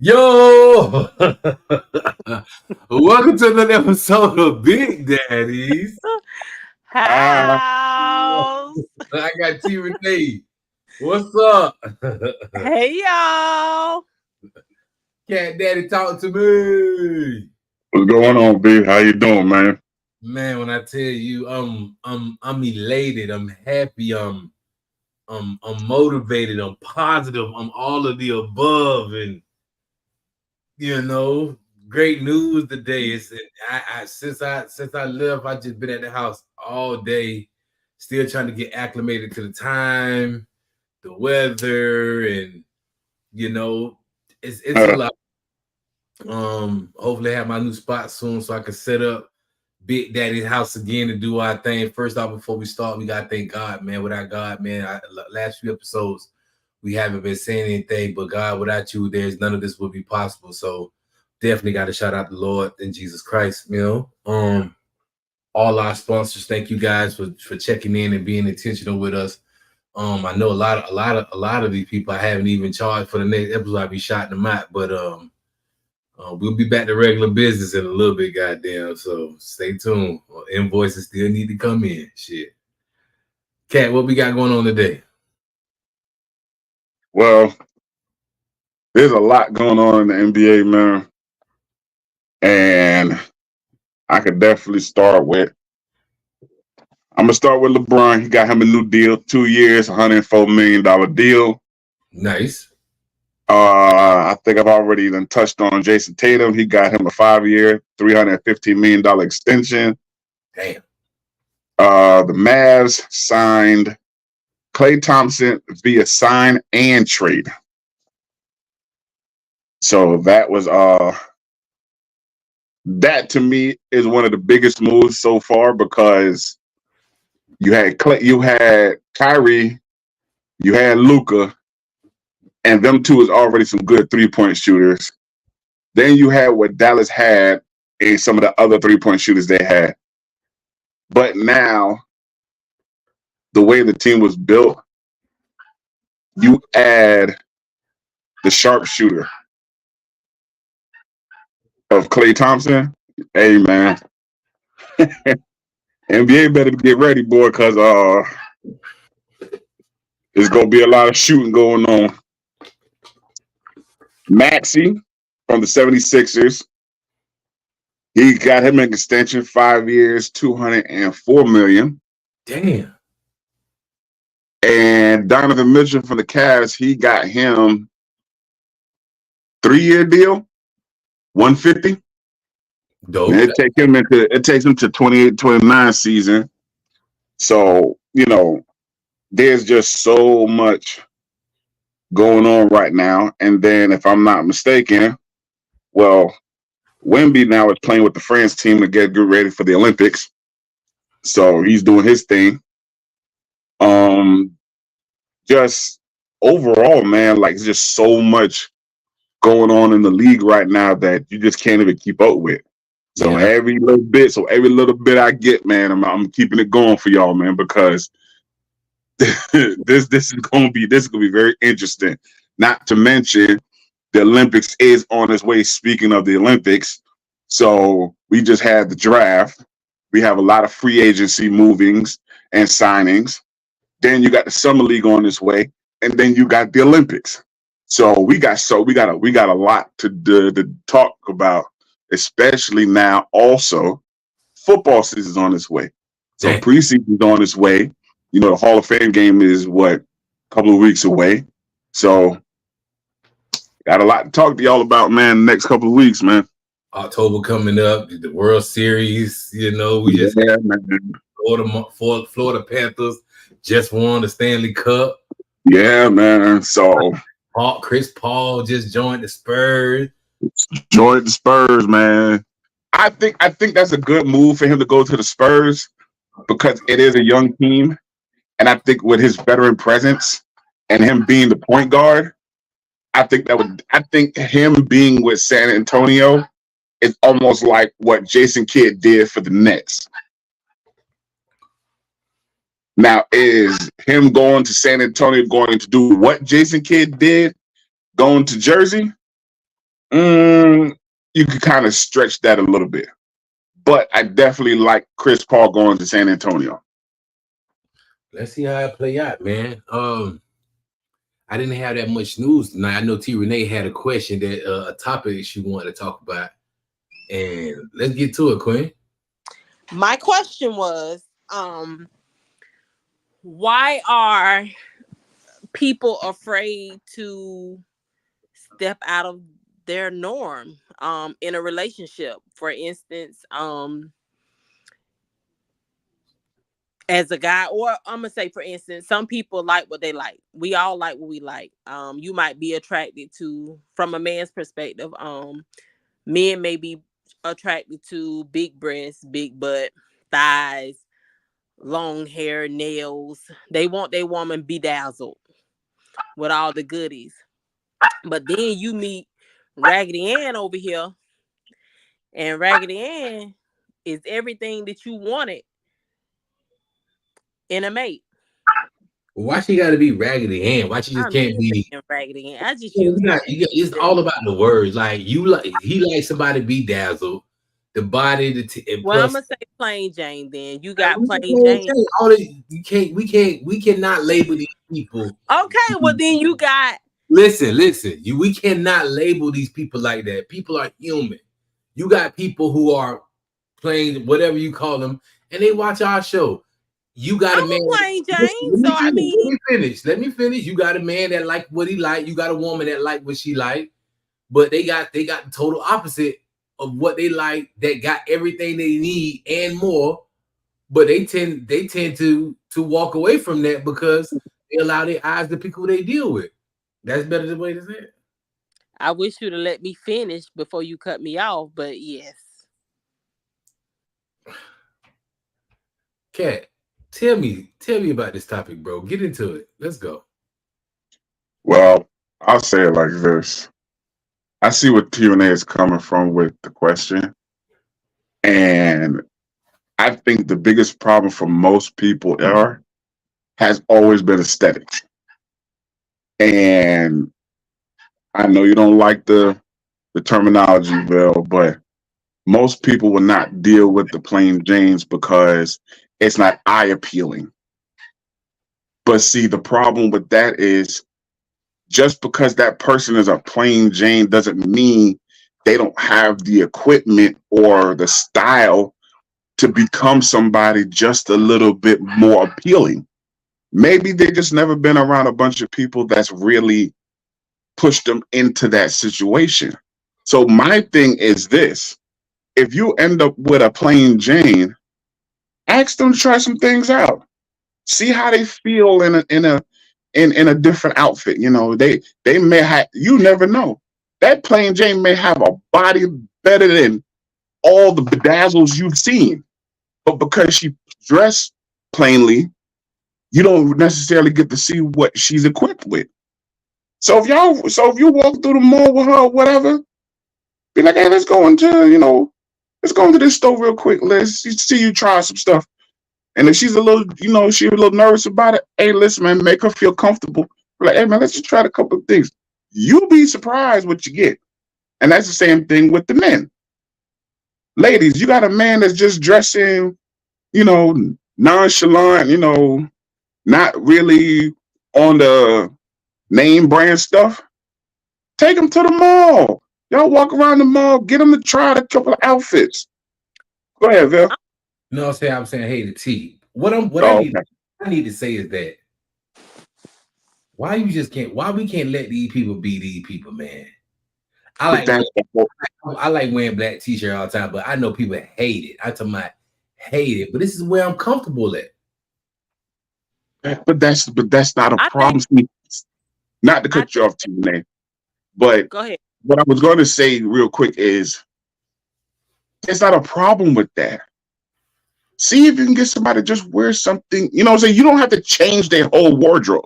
Yo, welcome to another episode of Big Daddies. Ah, House. I got T Renee. What's up? Hey y'all. Cat Daddy, talk to me. what's going on, B? How you doing, man? Man, when I tell you, I'm elated. I'm happy. I'm motivated. I'm positive. I'm all of the above, and you know, great news today. It's since I left, I just been at the house all day, still trying to get acclimated to the time, the weather, and you know, it's a Uh, lot. Hopefully I have my new spot soon so I can set up Big Daddy's house again and do our thing. First off, before we start, we gotta thank God, man. Without God, man, last few episodes we haven't been saying anything, but God, without you, there's none of this would be possible. So definitely got to shout out the Lord and Jesus Christ. All our sponsors, thank you guys for checking in and being intentional with us. I know a lot of these people I haven't even charged for the next episode. I'll be shouting them out, but we'll be back to regular business in a little bit, goddamn. So stay tuned. Invoices still need to come in. Shit. Kat, what we got going on today? well, there's a lot going on in the NBA, man, and I could definitely start with. I'm gonna start with LeBron. He got him a new deal, 2 years, $104 million deal. Nice. I think I've already then touched on Jason Tatum. He got him a 5 year, $315 million extension. Damn. The Mavs signed Klay Thompson via sign and trade. So that to me is one of the biggest moves so far because you had Kyrie, you had Luka, and them two is already some good 3-point shooters. Then you had what Dallas had and some of the other 3-point shooters they had. But now, the way the team was built, you add the sharpshooter of Klay Thompson. Hey man, NBA better get ready, boy, because there's gonna be a lot of shooting going on. Maxey from the 76ers. He got him an extension, 5 years, $204 million. Damn. And Donovan Mitchell from the Cavs, he got him 3-year deal, 150. Dope. And it takes him to 28-29 season. So, there's just so much going on right now. And then if I'm not mistaken, well, Wemby now is playing with the France team to get ready for the Olympics. So he's doing his thing. Just overall, man, like just so much going on in the league right now that you just can't even keep up with. So Yeah. every little bit I get, man, I'm keeping it going for y'all, man, because this is gonna be very interesting. Not to mention the Olympics is on its way. Speaking of the Olympics, so we just had the draft. We have a lot of free agency movings and signings. Then you got the summer league on its way, and then you got the Olympics. So we got a lot to talk about, especially now. Also, football season's on its way. So Damn. preseason's on its way. The Hall of Fame game is a couple of weeks away. So got a lot to talk to y'all about, man, the next couple of weeks, man. October coming up, the World Series. We just Yeah, had man. Florida Panthers just won the Stanley Cup. Yeah, man. So Chris Paul just joined the Spurs. join the Spurs, man. I think that's a good move for him to go to the Spurs because it is a young team, and I think with his veteran presence and him being the point guard, I think him being with San Antonio is almost like what Jason Kidd did for the Nets. Now, is him going to San Antonio going to do what Jason Kidd did, going to Jersey? Mm, you could kind of stretch that a little bit, but I definitely like Chris Paul going to San Antonio. Let's see how it play out, man. I didn't have that much news tonight. I know T Renee had a question that a topic she wanted to talk about, and let's get to it, Quinn. My question was, why are people afraid to step out of their norm in a relationship? For instance, as a guy, or I'm gonna say, for instance, some people like what they like. We all like what we like. You might be attracted to, from a man's perspective, men may be attracted to big breasts, big butt, thighs, long hair, nails. They want their woman bedazzled with all the goodies. But then you meet Raggedy Ann over here, and Raggedy Ann is everything that you wanted in a mate. Why she got to be Raggedy Ann? Why she just I'm can't just be? saying Raggedy Ann. I just Well, use her. it's all about the words. Like you like he likes somebody be dazzled, the body, and Well, I'm plus gonna say plain Jane. Then you like, got plain Jane. you can't we cannot label these people. Okay, well then you got. Listen. We cannot label these people like that. People are human. You got people who are playing whatever you call them, and they watch our show. You got I'm a man. a plain Listen, Jane, so I mean, Let me finish. You got a man that like what he like. You got a woman that like what she like. But they got the total opposite of what they like. That got everything they need and more. But they tend to walk away from that because they allow their eyes to pick who they deal with. That's better the way to say it. I wish you'd have let me finish before you cut me off. But yes, Cat, tell me about this topic, bro. Get into it. Let's go. Well, I'll say it like this. I see what Q&A is coming from with the question. And I think the biggest problem for most people has always been aesthetics. And I know you don't like the terminology, Bill, but most people will not deal with the plain Janes because it's not eye appealing. But see, the problem with that is just because that person is a plain Jane doesn't mean they don't have the equipment or the style to become somebody just a little bit more appealing. Maybe they just never been around a bunch of people that's really pushed them into that situation. So my thing is this: if you end up with a plain Jane, ask them to try some things out. See how they feel in a different outfit. You know, they may have, you never know. That plain Jane may have a body better than all the bedazzles you've seen, but because she dressed plainly, you don't necessarily get to see what she's equipped with. So if you walk through the mall with her or whatever, be like, hey, let's go into this store real quick. Let's see you try some stuff. And if she's a little, she's a little nervous about it, hey, listen, man, make her feel comfortable. Like, hey, man, let's just try a couple of things. You'll be surprised what you get. And that's the same thing with the men. Ladies, you got a man that's just dressing, you know, nonchalant, not really on the name brand stuff. Take him to the mall. Y'all walk around the mall, get him to try a couple of outfits. Go ahead, Vil. You know what I'm saying? Hey, the T. What Oh, okay. I need to say is that why we can't let these people be these people, man. I But like that's the whole, I like wearing black t-shirt all the time, but I know people hate it. I tell my hate it, but this is where I'm comfortable at. but that's not a I think problem. See, not to I cut you think. off, T. But Go ahead. what I was going to say real quick is there's not a problem with that. See if you can get somebody to just wear something, what I'm saying? You don't have to change their whole wardrobe.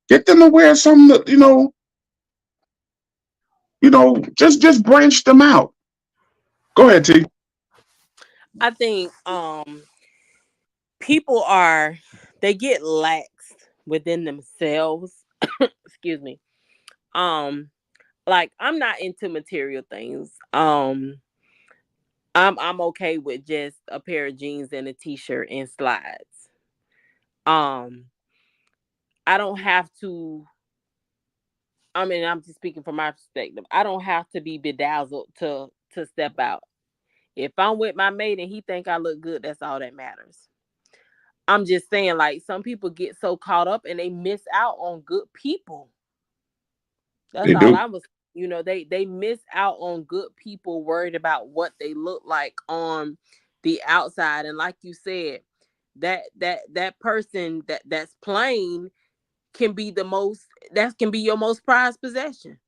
Get them to wear something that, just branch them out. Go ahead, T. I think people are, they get lax within themselves. Excuse me. Um, like I'm not into material things. I'm okay with just a pair of jeans and a t-shirt and slides. Um, I don't have to. I mean, I'm just speaking from my perspective. I don't have to be bedazzled to step out. If I'm with my mate and he think I look good, that's all that matters. I'm just saying, like some people get so caught up and they miss out on good people. That's They all do. I was. They miss out on good people worried about what they look like on the outside. And like you said, that person that's plain can be the most that can be your most prized possession.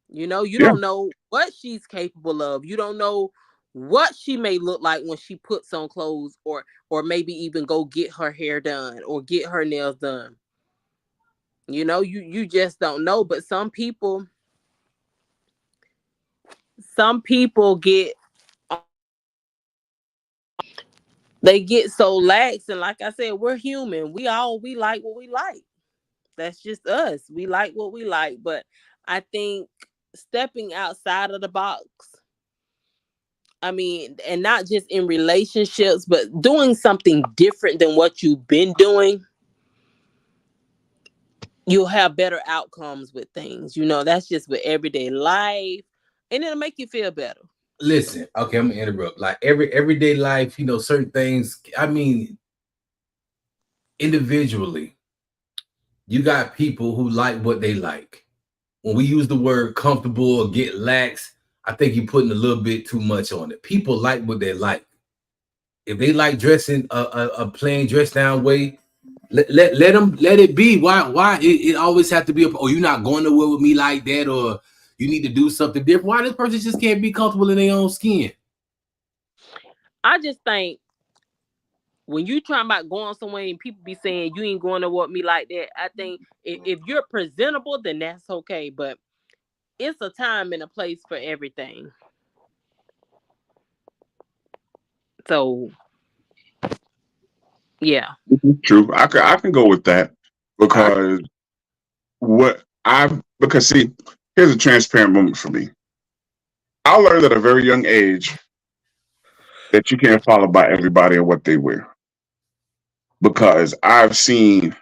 You Yeah. don't know what she's capable of. You don't know what she may look like when she puts on clothes, or maybe even go get her hair done or get her nails done. You just don't know. But some people they get so lax, and like I said, we're human. We like what we like. That's just us. We like what we like. But I think stepping outside of the box, I mean, and not just in relationships, but doing something different than what you've been doing, you'll have better outcomes with things. That's just with everyday life, and it'll make you feel better. Listen, okay, I'm gonna interrupt. Like everyday life, certain things. I mean, individually, you got people who like what they like. When we use the word comfortable or get lax, I think you're putting a little bit too much on it. People like what they like. If they like dressing a plain dress down way, let them let it be. Why it always have to be oh, you're not going nowhere with me like that, or you need to do something different. Why this person just can't be comfortable in their own skin? I just think when you talking about going somewhere and people be saying you ain't going to want me like that, I think if you're presentable, then that's okay. But it's a time and a place for everything. So yeah. True. I can go with that because because see, here's a transparent moment for me. I learned at a very young age that you can't follow by everybody and what they wear because I've seen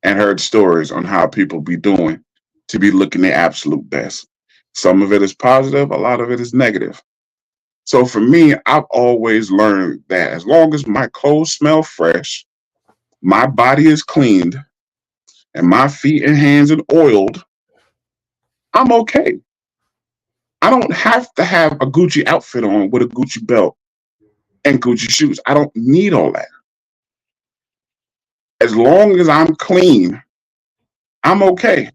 and heard stories on how people be doing to be looking their absolute best. Some of it is positive, a lot of it is negative. So for me, I've always learned that as long as my clothes smell fresh, my body is cleaned, and my feet and hands are oiled, I'm okay. I don't have to have a Gucci outfit on with a Gucci belt and Gucci shoes. I don't need all that. As long as I'm clean, I'm okay.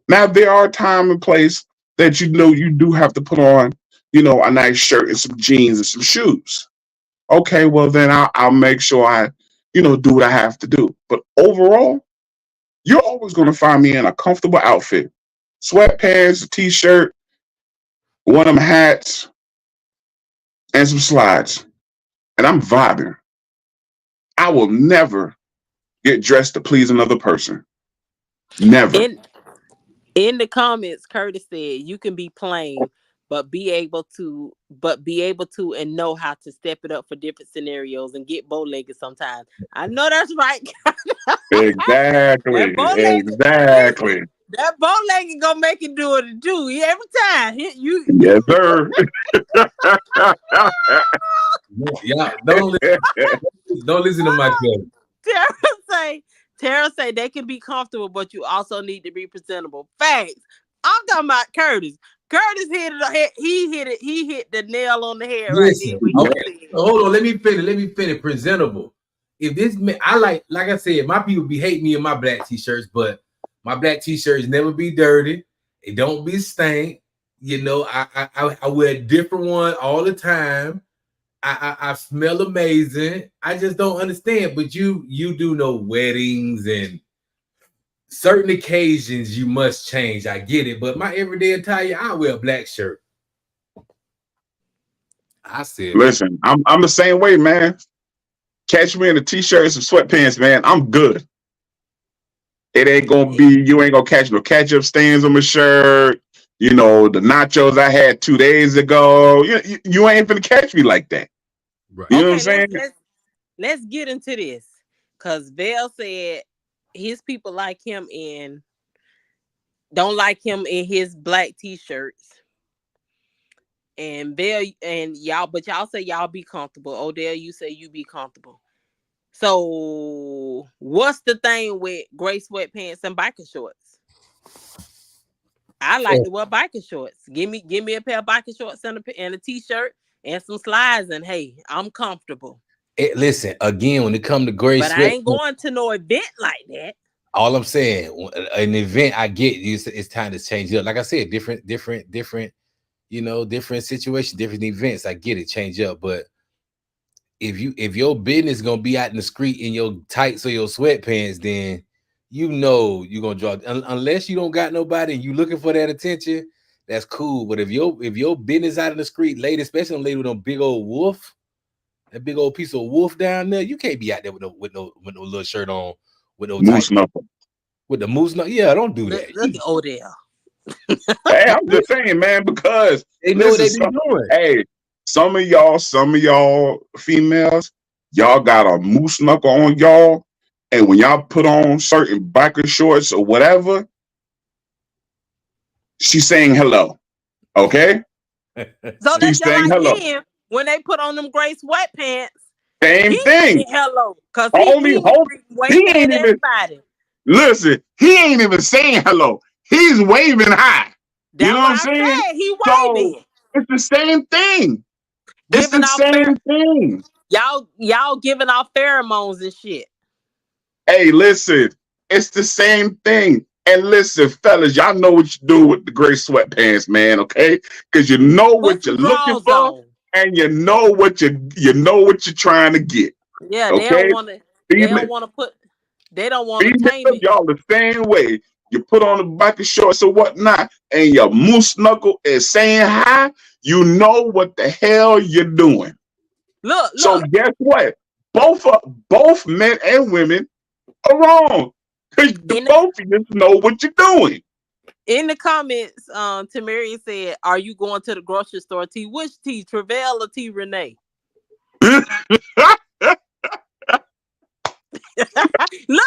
Now there are time and place that you do have to put on, a nice shirt and some jeans and some shoes. Okay, well then I'll make sure I, do what I have to do. But overall, you're always going to find me in a comfortable outfit, sweatpants, a t-shirt, one of them hats, and some slides, and I'm vibing. I will never get dressed to please another person. Never. In in the comments, Curtis said you can be plain, but be able to and know how to step it up for different scenarios and get bow legged sometimes. I know that's right. That Exactly. bow legged, listen, Exactly. that bow legged gonna make you do it too every time. You Yes, sir. Yeah, don't listen to my cousin. Tara say, Tara say they can be comfortable, but you also need to be presentable. Facts. I'm talking about Curtis. Curtis hit it. He hit it. He hit the nail on the head right there. Listen, What he okay, said. hold on. Let me finish. Let me finish. Presentable. If this man, I like I said, my people be hating me in my black t-shirts, but my black t-shirts never be dirty. It don't be stank. I wear a different one all the time. I smell amazing. I just don't understand. But you do know weddings and certain occasions you must change. I get it. But my everyday attire, I wear a black shirt. I said that. Listen, I'm the same way, man. Catch me in a t-shirt and some sweatpants, man. I'm good. It ain't gonna be, you ain't gonna catch no ketchup stains on my shirt. You know, the nachos I had 2 days ago. You ain't gonna catch me like that. Right. You know what I'm Okay, saying? let's get into this. Cause Vel said his people like him in don't like him in his black t-shirts. And Vel and y'all, but y'all say y'all be comfortable. Odell, you say you be comfortable. So what's the thing with gray sweatpants and biker shorts? I like to wear biker shorts. Give me a pair of biker shorts and a t-shirt and some slides, and hey, I'm comfortable. Listen, again, when it come to gray But I sweat, ain't going to no event like that. all I'm saying, an event, I get you. It's time to change it up. Like I said, different, different situations, different events. I get it, change up. But if your business gonna be out in the street in your tights or your sweatpants, then you're gonna draw. Unless you don't got nobody and you looking for that attention, that's cool. But if your business out in the street, lady, especially a lady with a big old wolf, that big old piece of wolf down there, you can't be out there with no little shirt on, with no tight, Moose knuckle. with the moose. Yeah, don't do Look, that. look at Odell. Hey, I'm just saying, man, because They know what listen, they be doing. hey, some of y'all females, y'all got a moose knuckle on y'all, and when y'all put on certain biker shorts or whatever, she's saying hello. Okay? So She's that's just saying like hello. him when they put on them gray sweatpants. Same He thing. said hello because Only he hope he waving ain't at even everybody. listen, he ain't even saying hello. He's waving high. You That's know what I'm why I saying? said he So waving, it's the same thing. It's giving the off same thing. y'all giving off pheromones and shit. Hey, listen, it's the same thing. And listen, fellas, y'all know what you do with the gray sweatpants, man, okay? Because you know Put what you're some looking drawers for on. and you know what you're trying to get. Yeah, they don't Okay? want to. They don't Female, want to put. They don't want to tame females, it. y'all the same way. You put on the biker shorts or whatnot, and your moose knuckle is saying hi, you know what the hell you're doing. So Look. guess what? Both men and women are wrong. Because the In both of you know what you're doing. in the comments, Tamari said, "Are you going to the grocery store? T, which T, Travell or T, Renee?" Look,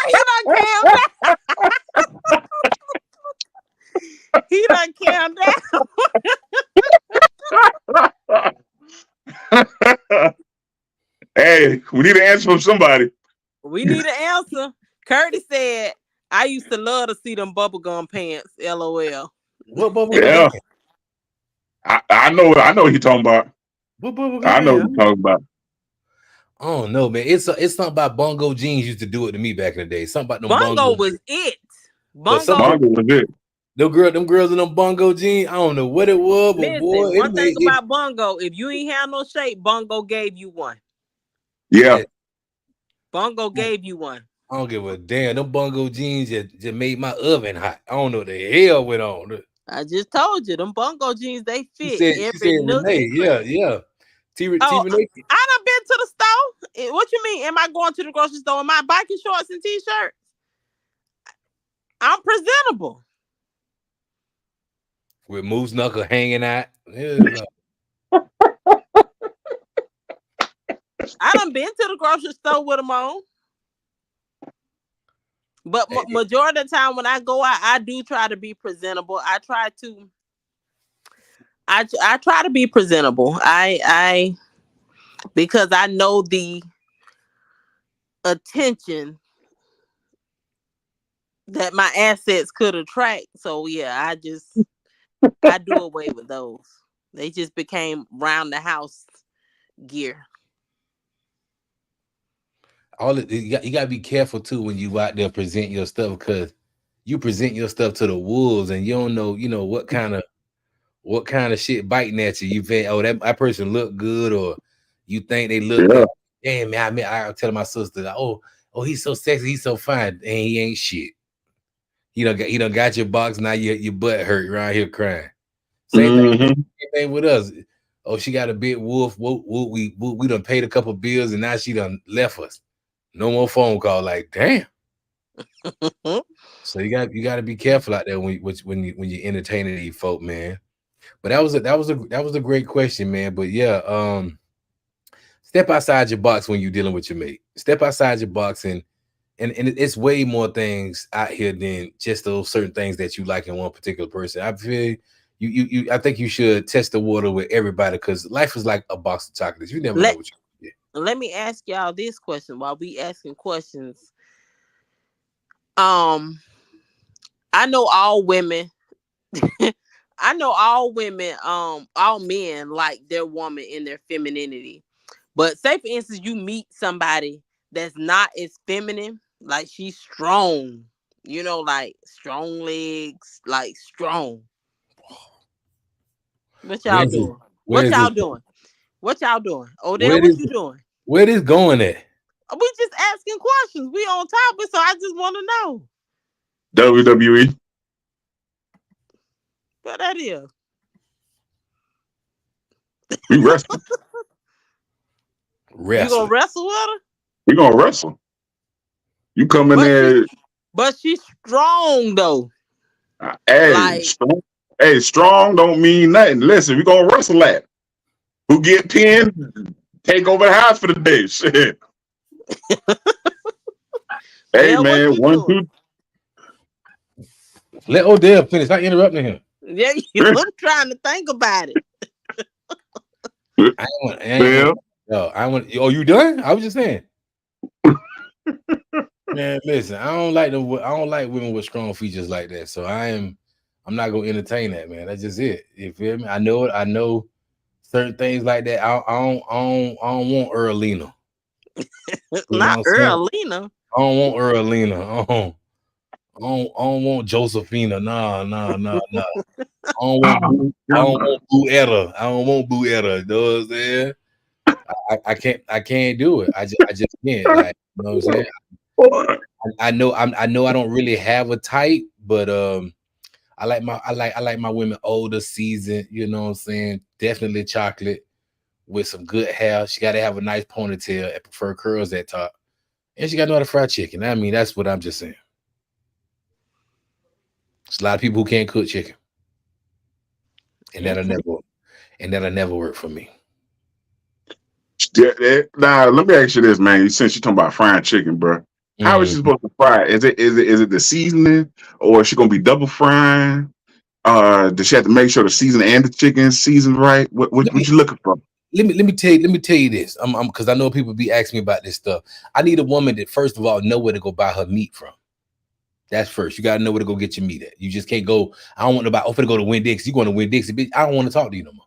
he done calm down. He done calm down. Hey, we need an answer from somebody. We need an answer. Curtis said, "I used to love to see them bubblegum pants." LOL. What bubblegum Yeah, pants? I know what you're talking about. What bubblegum I know what pants? you're talking about. I don't know, man. It's something about bongo jeans used to do it to me back in the day. Something about them Bongo bongo. was it. But Bongo. Bongo was it. them girls in them bongo jeans, I don't know what it was, but boy, Listen, one thing about Bongo, if you ain't have no shape, Bongo gave you one. Yeah. Bongo gave you one. I don't give a damn. Them bongo jeans just made my oven hot. I don't know what the hell went on. I just told you, them Bongo jeans, they She fit said, every nook Renee, and yeah, cranny. yeah. T Oh, Renee. I done been to the store. What you mean? Am I going to the grocery store in my biking shorts and t-shirts? I'm presentable. With moose knuckle hanging out. Yeah, I done been to the grocery store with them on. But majority of the time when I go out, I do try to be presentable. I try to be presentable. I because I know the attention that my assets could attract. So yeah, I do away with those. They just became round the house gear. you got to be careful too when you out there present your stuff because you present your stuff to the wolves and you don't know, what kind of shit biting at you. You think, oh, that person look good, or you think they look Yeah. good. Damn, man, I tell my sister, oh, he's so sexy, he's so fine, and he ain't shit. You done got your box, now your butt hurt around here crying. Same thing, Mm-hmm. same thing with us. Oh, she got a big wolf. We done paid a couple bills, and now she done left us. No more phone call. Like, damn. So you got to be careful out there when you entertaining these folk, man. But that was a great question, man. But yeah, step outside your box when you're dealing with your mate. Step outside your box, and it's way more things out here than just those certain things that you like in one particular person. I feel I think you should test the water with everybody, because life is like a box of chocolates. You never know let what you get. Let me ask y'all this question while we asking questions. I know all women. I know all men like their woman in their femininity. But say for instance, you meet somebody that's not as feminine, like she's strong, like strong legs, like strong. What y'all Where's it? doing? Where What is y'all it? doing? What y'all doing? Odell, Where what is you doing? where this going at? We just asking questions. We on topic, so I just want to know WWE. what that is. We wrestle. You gonna Wrestling. wrestle with her? We gonna wrestle. You come in But she, there, but she's strong though. hey, Like, strong. Hey, strong don't mean nothing. Listen, we gonna wrestle at. Who get pinned, take over the house for the day. Shit. Hey L, what man, you one, doing? two. Let Odell finish. Stop interrupting him. Yeah, I'm trying to think about it. I ain't want. Well, No, I want. Oh, you done? I was just saying. Man, listen, I don't like women with strong features like that. So I'm not gonna entertain that, man. That's just it. You feel me? I know it. I know certain things like that. I don't want Earlina. You know what Not I'm saying? Earlina. I don't want Earlina. I don't want Josephina. Nah, nah, nah, nah. oh, I don't God. want Boo Etta. I don't want Boo Etta. You know what I'm saying? I can't do it. I just can't. Like, you know what I'm saying? I know I don't really have a type, but I like my women older, seasoned, you know what I'm saying? Definitely chocolate with some good hair. She gotta have a nice ponytail. I prefer curls at top. And she gotta know how to fry chicken. I mean, that's what I'm just saying. There's a lot of people who can't cook chicken. And Okay. that'll never work for me. Now, let me ask you this, man. Since you're talking about frying chicken, bro, how is she Mhm. supposed to fry it? Is it the seasoning, or is she gonna be double frying? Does she have to make sure the season and the chicken is seasoned right? What Let what, me what you looking for? let me tell you this. I'm because I know people be asking me about this stuff. I need a woman that first of all know where to go buy her meat from. That's first. You gotta know where to go get your meat at. You just can't go. I don't want to buy. Oh, for to go to Winn Dixie. You going to Winn Dixie, bitch? I don't want to talk to you no more.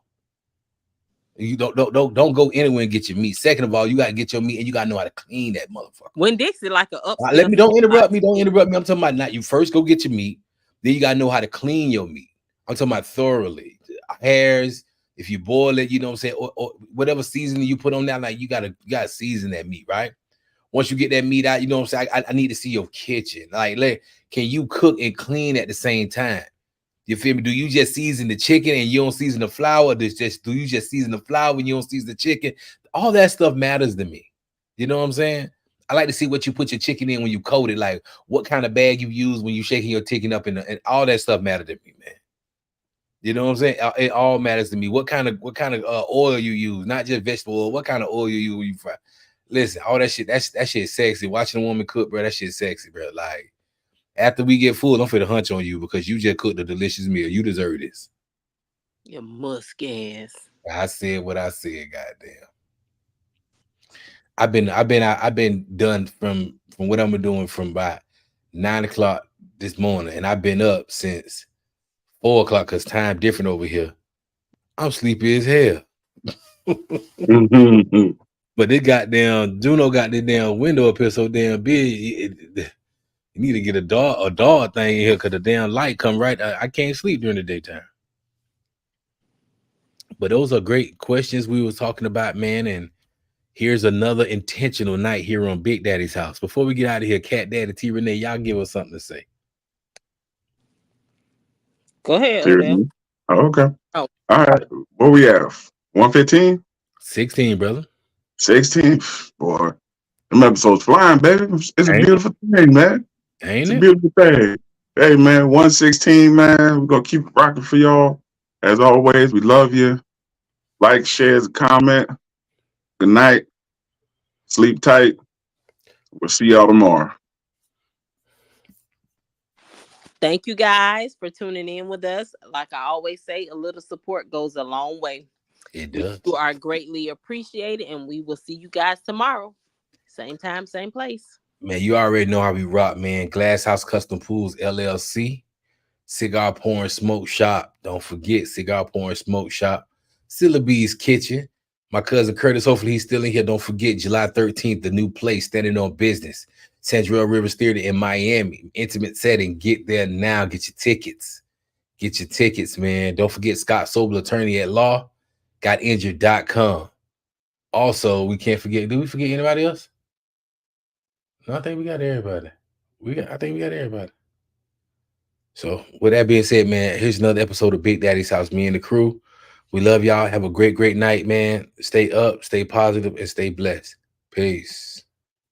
You don't go anywhere and get your meat. Second of all, you gotta get your meat and you gotta know how to clean that motherfucker. When Dixie like an Let upstairs me don't spot interrupt me. to Don't get interrupt me. I'm talking about not you first go get your meat. Then you gotta know how to clean your meat. I'm talking about thoroughly. Hairs, if you boil it, you know what I'm saying, or whatever seasoning you put on that, like you gotta season that meat, right? Once you get that meat out, you know what I'm saying. I need to see your kitchen. Like, can you cook and clean at the same time? You feel me? Do you just season the chicken and you don't season the flour? Do you just season the flour and you don't season the chicken? All that stuff matters to me. You know what I'm saying? I like to see what you put your chicken in when you coat it, like what kind of bag you use when you shaking your chicken up, and all that stuff matters to me, man. You know what I'm saying? It all matters to me. What kind of oil you use, not just vegetable oil. What kind of oil you use when you fry? Listen, all that shit. That shit sexy. Watching a woman cook, bro. That shit sexy, bro. Like after we get full, I'm finna hunch on you because you just cooked a delicious meal. You deserve this. your musk ass. I said what I said. Goddamn. I've been done from what I'm doing from about 9 o'clock this morning, and I've been up since 4 o'clock because time different over here. I'm sleepy as hell. Mhm. But this goddamn Juno got this damn window up here so damn big. You need to get a dog thing in here because the damn light come right. I can't sleep during the daytime. But those are great questions we was talking about, man. And here's another intentional night here on Big Daddy's house. Before we get out of here, Cat Daddy T Renee, y'all give us something to say. Go ahead, Odell. Seriously? Oh, okay. Oh, All right. What we have? 115? 16, brother. 16? Boy, them episodes flying, baby. It's a Ain't it? beautiful thing, man. Ain't It's a it? beautiful thing. Hey man, 116, man. We're gonna keep rocking for y'all. As always, we love you. Like, share, comment. Good night. Sleep tight. We'll see y'all tomorrow. Thank you guys for tuning in with us. Like I always say, a little support goes a long way. It You does. are greatly appreciated, and we will see you guys tomorrow. Same time, same place. Man, you already know how we rock, man. Glass House Custom Pools LLC. Cigar Pouring Smoke Shop. Don't forget Cigar Pouring Smoke Shop. Syllabee's Kitchen. My cousin Curtis, hopefully he's still in here. Don't forget July 13th, the new place, Standing on Business. Sandrell Rivers Theater in Miami. Intimate setting. Get there now. Get your tickets. Get your tickets, man. Don't forget Scott Sobel, attorney at law. GotInjured.com. Also, we can't forget, did we forget anybody else? No, I think we got everybody. I think we got everybody. So with that being said, man, here's another episode of Big Daddy's House. Me and the crew. We love y'all. Have a great, great night, man. Stay up, stay positive, and stay blessed. Peace.